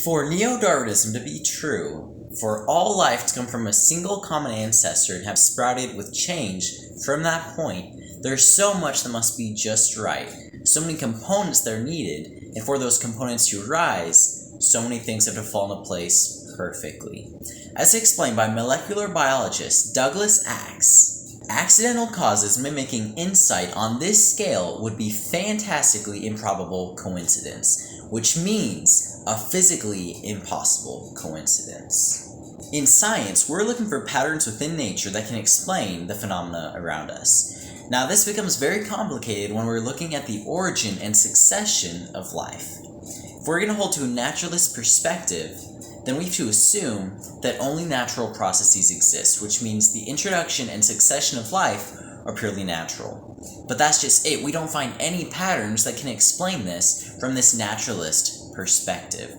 For Neo-Darwinism to be true, for all life to come from a single common ancestor and have sprouted with change from that point, there's so much that must be just right, so many components that are needed, and for those components to rise, so many things have to fall into place perfectly. As explained by molecular biologist Douglas Axe, accidental causes mimicking insight on this scale would be fantastically improbable coincidence, which means a physically impossible coincidence. In science, we're looking for patterns within nature that can explain the phenomena around us. Now, this becomes very complicated when we're looking at the origin and succession of life. If we're going to hold to a naturalist perspective, then we have to assume that only natural processes exist, which means the introduction and succession of life are purely natural. But that's just it. We don't find any patterns that can explain this from this naturalist perspective.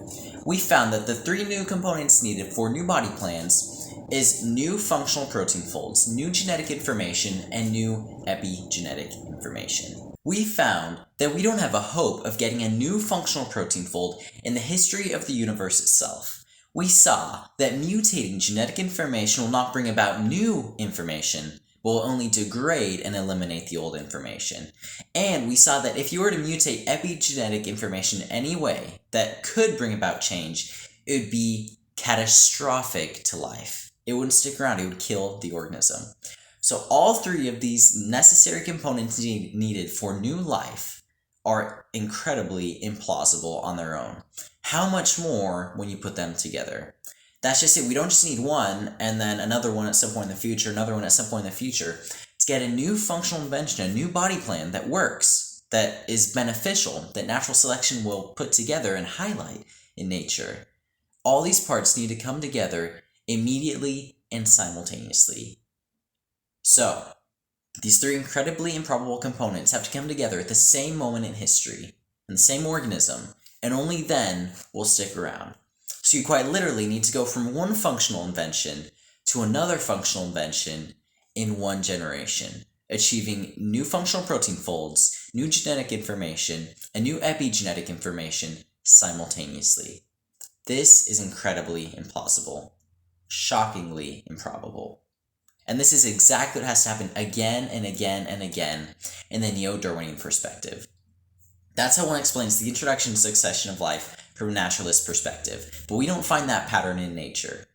We found that the three new components needed for new body plans is new functional protein folds, new genetic information, and new epigenetic information. We found that we don't have a hope of getting a new functional protein fold in the history of the universe itself. We saw that mutating genetic information will not bring about new information, but will only degrade and eliminate the old information. And we saw that if you were to mutate epigenetic information in any way that could bring about change, it would be catastrophic to life. It wouldn't stick around, it would kill the organism. So all three of these necessary components needed for new life are incredibly implausible on their own. How much more when you put them together? That's just it. We don't just need one and then another one at some point in the future, another one at some point in the future. To get a new functional invention, a new body plan that works, that is beneficial, that natural selection will put together and highlight in nature. All these parts need to come together immediately and simultaneously. So, these three incredibly improbable components have to come together at the same moment in history, in the same organism, and only then will stick around. So you quite literally need to go from one functional invention to another functional invention in one generation, achieving new functional protein folds, new genetic information, and new epigenetic information simultaneously. This is incredibly implausible, shockingly improbable. And this is exactly what has to happen again and again and again in the Neo-Darwinian perspective. That's how one explains the introduction and succession of life from a naturalist perspective, but we don't find that pattern in nature.